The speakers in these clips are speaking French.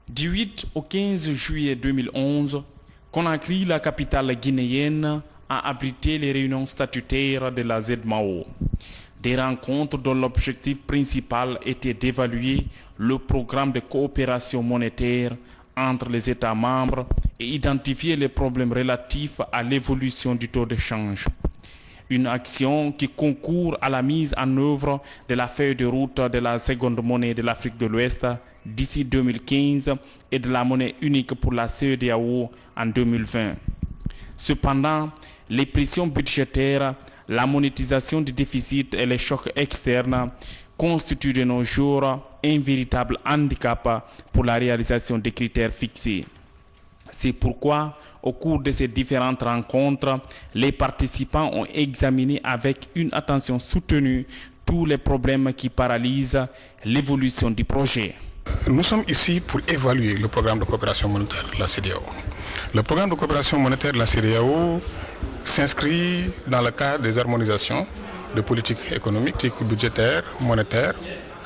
Du 8 au 15 juillet 2011, Conakry, la capitale guinéenne, a abrité les réunions statutaires de la ZMAO. Des rencontres dont l'objectif principal était d'évaluer le programme de coopération monétaire entre les États membres et identifier les problèmes relatifs à l'évolution du taux de change. Une action qui concourt à la mise en œuvre de la feuille de route de la seconde monnaie de l'Afrique de l'Ouest d'ici 2015 et de la monnaie unique pour la CEDEAO en 2020. Cependant, les pressions budgétaires, la monétisation du déficit et les chocs externes constituent de nos jours un véritable handicap pour la réalisation des critères fixés. C'est pourquoi, au cours de ces différentes rencontres, les participants ont examiné avec une attention soutenue tous les problèmes qui paralysent l'évolution du projet. Nous sommes ici pour évaluer le programme de coopération monétaire de la CEDEAO. Le programme de coopération monétaire de la CEDEAO s'inscrit dans le cadre des harmonisations de politique économique, budgétaire, monétaire,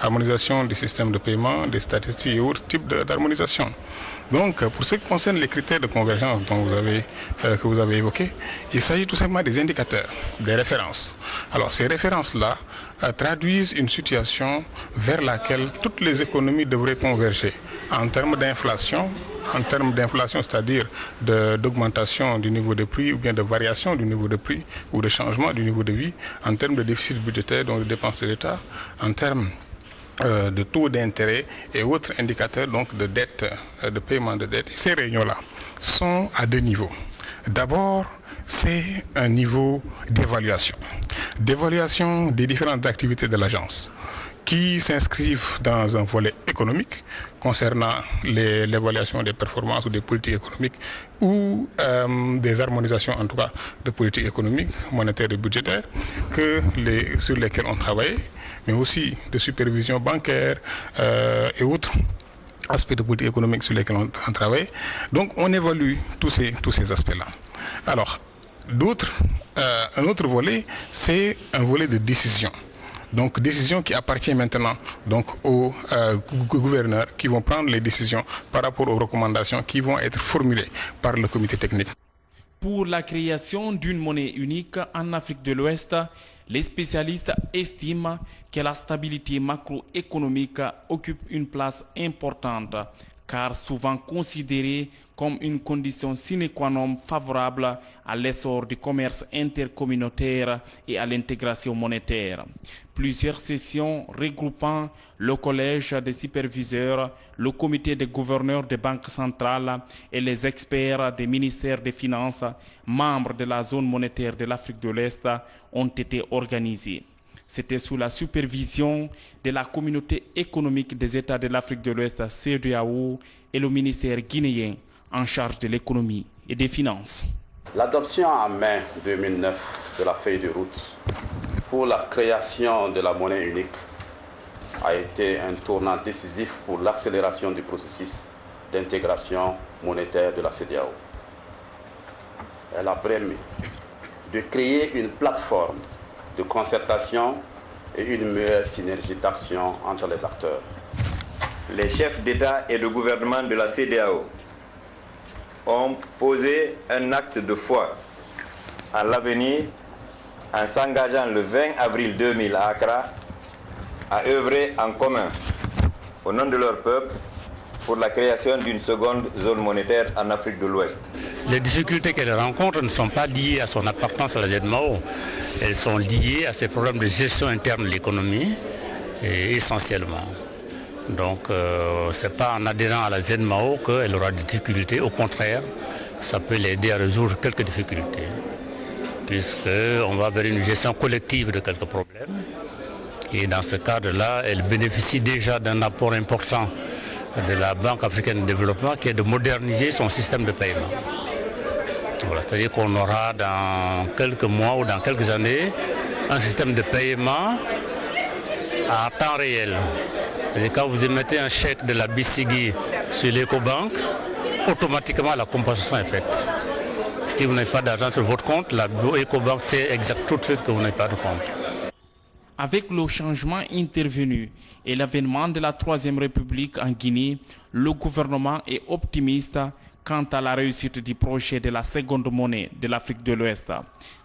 harmonisation des systèmes de paiement, des statistiques et autres types d'harmonisation. Donc, pour ce qui concerne les critères de convergence que vous avez évoqués, il s'agit tout simplement des indicateurs, des références. Alors, ces références-là traduisent une situation vers laquelle toutes les économies devraient converger en termes d'inflation, c'est-à-dire d'augmentation du niveau de prix ou bien de variation du niveau de prix ou de changement du niveau de vie, en termes de déficit budgétaire, donc de dépenses de l'État, en termes de taux d'intérêt et autres indicateurs donc de dette, de paiement de dette. Ces réunions-là sont à deux niveaux. D'abord, c'est un niveau d'évaluation des différentes activités de l'agence qui s'inscrivent dans un volet économique concernant l'évaluation des performances ou des politiques économiques ou des harmonisations en tout cas de politiques économiques, monétaires et budgétaires sur lesquelles on travaille, mais aussi de supervision bancaire et autres aspects de politique économique sur lesquels on travaille. Donc on évalue tous ces aspects-là. Alors, un autre volet, c'est un volet de décision. Donc décision qui appartient maintenant donc aux gouverneurs qui vont prendre les décisions par rapport aux recommandations qui vont être formulées par le comité technique. Pour la création d'une monnaie unique en Afrique de l'Ouest, les spécialistes estiment que la stabilité macroéconomique occupe une place importante, car souvent considérée comme une condition sine qua non favorable à l'essor du commerce intercommunautaire et à l'intégration monétaire. Plusieurs sessions regroupant le collège des superviseurs, le comité des gouverneurs des banques centrales et les experts des ministères des Finances, membres de la zone monétaire de l'Afrique de l'Est, ont été organisées. C'était sous la supervision de la communauté économique des États de l'Afrique de l'Ouest, CEDEAO, et le ministère guinéen en charge de l'économie et des finances. L'adoption en mai 2009 de la feuille de route pour la création de la monnaie unique a été un tournant décisif pour l'accélération du processus d'intégration monétaire de la CEDEAO. Elle a permis de créer une plateforme de concertation et une meilleure synergie d'action entre les acteurs. Les chefs d'État et de gouvernement de la CEDEAO ont posé un acte de foi à l'avenir en s'engageant le 20 avril 2000 à Accra à œuvrer en commun au nom de leur peuple pour la création d'une seconde zone monétaire en Afrique de l'Ouest. Les difficultés qu'elle rencontre ne sont pas liées à son appartenance à la ZMAO. Elles sont liées à ses problèmes de gestion interne de l'économie, essentiellement. Donc, ce n'est pas en adhérant à la ZMAO qu'elle aura des difficultés. Au contraire, ça peut l'aider à résoudre quelques difficultés, puisqu'on va vers une gestion collective de quelques problèmes. Et dans ce cadre-là, elle bénéficie déjà d'un apport important de la Banque africaine de développement qui est de moderniser son système de paiement. Voilà, c'est-à-dire qu'on aura dans quelques mois ou dans quelques années un système de paiement à temps réel. C'est-à-dire quand vous émettez un chèque de la BCG sur l'EcoBank, automatiquement la compensation est faite. Si vous n'avez pas d'argent sur votre compte, la EcoBank sait exactement tout de suite que vous n'avez pas de compte. Avec le changement intervenu et l'avènement de la Troisième République en Guinée, le gouvernement est optimiste quant à la réussite du projet de la seconde monnaie de l'Afrique de l'Ouest,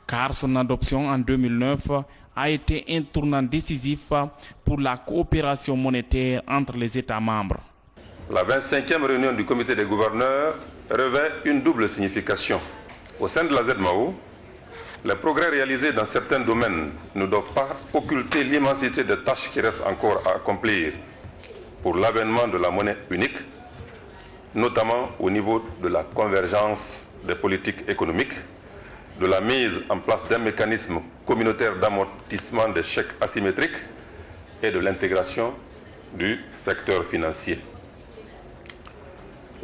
car son adoption en 2009 a été un tournant décisif pour la coopération monétaire entre les États membres. La 25e réunion du comité des gouverneurs revêt une double signification. Au sein de la ZMAO, les progrès réalisés dans certains domaines ne doivent pas occulter l'immensité des tâches qui restent encore à accomplir pour l'avènement de la monnaie unique, notamment au niveau de la convergence des politiques économiques, de la mise en place d'un mécanisme communautaire d'amortissement des chèques asymétriques et de l'intégration du secteur financier.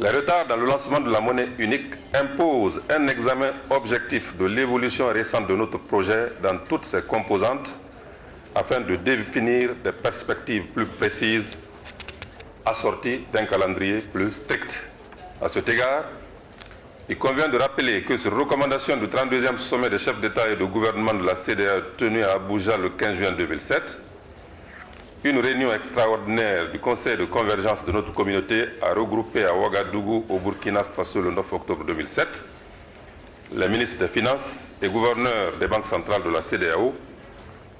Les retards dans le lancement de la monnaie unique imposent un examen objectif de l'évolution récente de notre projet dans toutes ses composantes afin de définir des perspectives plus précises assorties d'un calendrier plus strict. À cet égard, il convient de rappeler que sur recommandation du 32e sommet des chefs d'État et de gouvernement de la CEDEAO tenu à Abuja le 15 juin 2007, une réunion extraordinaire du Conseil de convergence de notre communauté a regroupé à Ouagadougou, au Burkina Faso, le 9 octobre 2007, les ministres des Finances et gouverneurs des banques centrales de la CEDEAO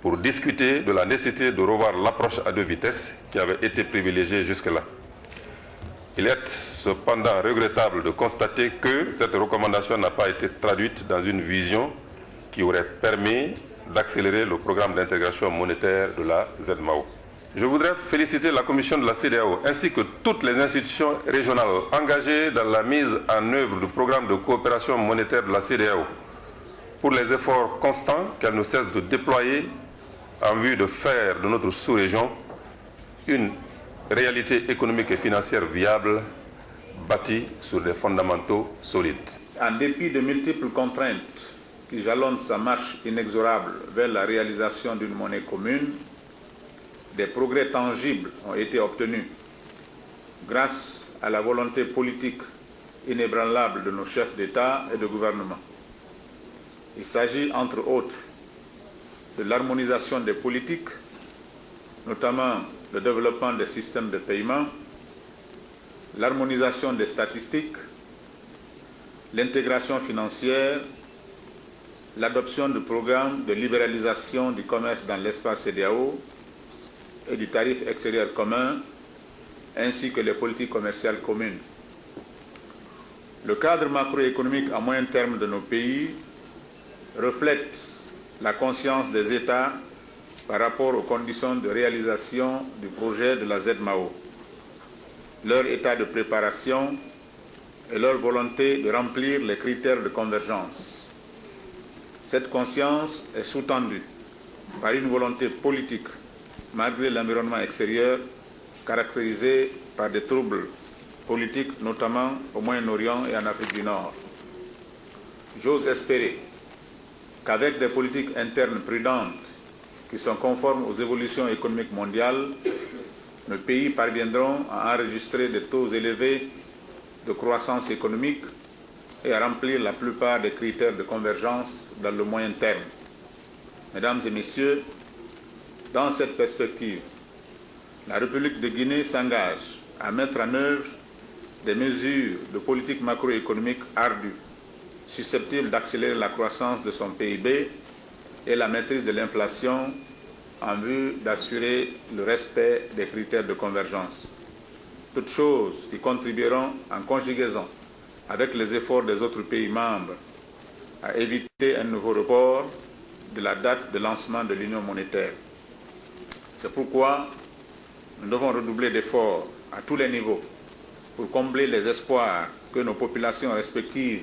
pour discuter de la nécessité de revoir l'approche à deux vitesses qui avait été privilégiée jusque-là. Il est cependant regrettable de constater que cette recommandation n'a pas été traduite dans une vision qui aurait permis d'accélérer le programme d'intégration monétaire de la ZMAO. Je voudrais féliciter la commission de la CEDEAO ainsi que toutes les institutions régionales engagées dans la mise en œuvre du programme de coopération monétaire de la CEDEAO pour les efforts constants qu'elles ne cessent de déployer en vue de faire de notre sous-région une réalité économique et financière viable bâtie sur des fondamentaux solides. En dépit de multiples contraintes qui jalonnent sa marche inexorable vers la réalisation d'une monnaie commune, des progrès tangibles ont été obtenus grâce à la volonté politique inébranlable de nos chefs d'État et de gouvernement. Il s'agit, entre autres, de l'harmonisation des politiques, notamment le développement des systèmes de paiement, l'harmonisation des statistiques, l'intégration financière, l'adoption de programmes de libéralisation du commerce dans l'espace CEDEAO et du tarif extérieur commun, ainsi que les politiques commerciales communes. Le cadre macroéconomique à moyen terme de nos pays reflète la conscience des États par rapport aux conditions de réalisation du projet de la ZMAO, leur état de préparation et leur volonté de remplir les critères de convergence. Cette conscience est sous-tendue par une volonté politique malgré l'environnement extérieur caractérisé par des troubles politiques, notamment au Moyen-Orient et en Afrique du Nord. J'ose espérer qu'avec des politiques internes prudentes qui sont conformes aux évolutions économiques mondiales, nos pays parviendront à enregistrer des taux élevés de croissance économique et à remplir la plupart des critères de convergence dans le moyen terme. Mesdames et messieurs, dans cette perspective, la République de Guinée s'engage à mettre en œuvre des mesures de politique macroéconomique ardues, susceptibles d'accélérer la croissance de son PIB et la maîtrise de l'inflation en vue d'assurer le respect des critères de convergence. Toutes choses qui contribueront en conjugaison avec les efforts des autres pays membres à éviter un nouveau report de la date de lancement de l'Union monétaire. C'est pourquoi nous devons redoubler d'efforts à tous les niveaux pour combler les espoirs que nos populations respectives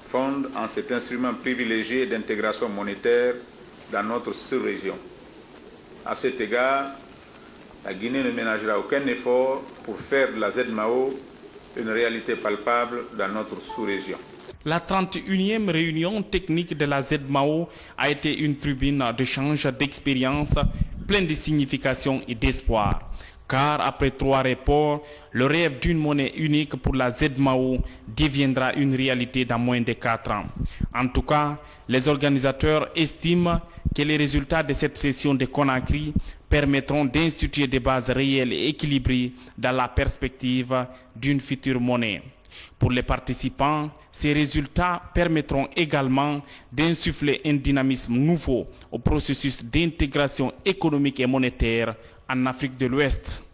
fondent en cet instrument privilégié d'intégration monétaire dans notre sous-région. À cet égard, la Guinée ne ménagera aucun effort pour faire de la ZMAO une réalité palpable dans notre sous-région. La 31e réunion technique de la ZMAO a été une tribune d'échange d'expériences pleine de signification et d'espoir. car après 3 reports, le rêve d'une monnaie unique pour la ZMAO deviendra une réalité dans moins de 4 ans. En tout cas, les organisateurs estiment que les résultats de cette session de Conakry permettront d'instituer des bases réelles et équilibrées dans la perspective d'une future monnaie. Pour les participants, ces résultats permettront également d'insuffler un dynamisme nouveau au processus d'intégration économique et monétaire en Afrique de l'Ouest.